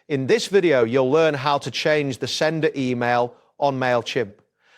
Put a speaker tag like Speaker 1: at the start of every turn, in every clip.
Speaker 1: In this video, you'll learn how to change the sender email on Mailchimp.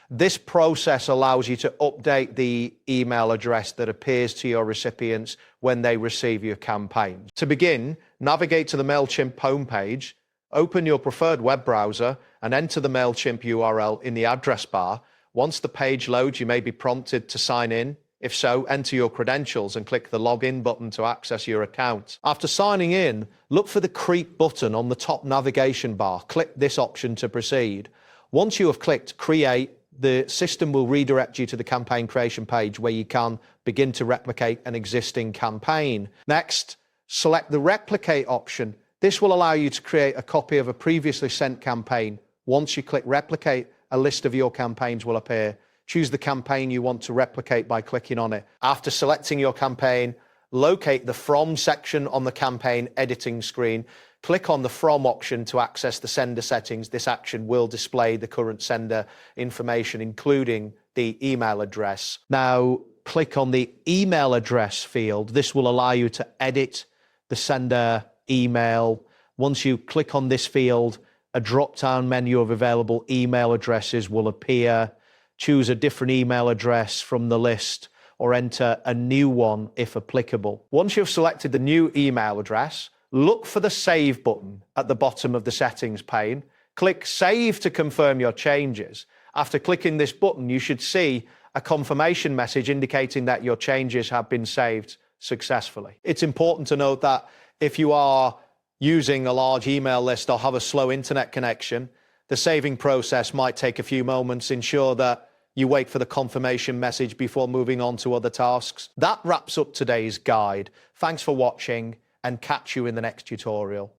Speaker 1: This process allows you to update the email address that appears to your recipients when they receive your campaign. To begin, navigate to the Mailchimp homepage, open your preferred web browser, and enter the Mailchimp URL in the address bar. Once the page loads, you may be prompted to sign in. If so, enter your credentials and click the login button to access your account. After signing in, look for the Create button on the top navigation bar. Click this option to proceed. Once you have clicked Create, the system will redirect you to the campaign creation page where you can begin to replicate an existing campaign. Next, select the Replicate option. This will allow you to create a copy of a previously sent campaign. Once you click Replicate, a list of your campaigns will appear. Choose the campaign you want to replicate by clicking on it. After selecting your campaign, locate the From section on the campaign editing screen. Click on the From option to access the sender settings. This action will display the current sender information, including the email address. Now, click on the email address field. This will allow you to edit the sender email. Once you click on this field, a drop-down menu of available email addresses will appear. Choose a different email address from the list or enter a new one if applicable. Once you've selected the new email address, look for the Save button at the bottom of the settings pane. Click Save to confirm your changes. After clicking this button, you should see a confirmation message indicating that your changes have been saved successfully. It's important to note that if you are using a large email list or have a slow internet connection, the saving process might take a few moments. Ensure that you wait for the confirmation message before moving on to other tasks. That wraps up today's guide. Thanks for watching, and catch you in the next tutorial.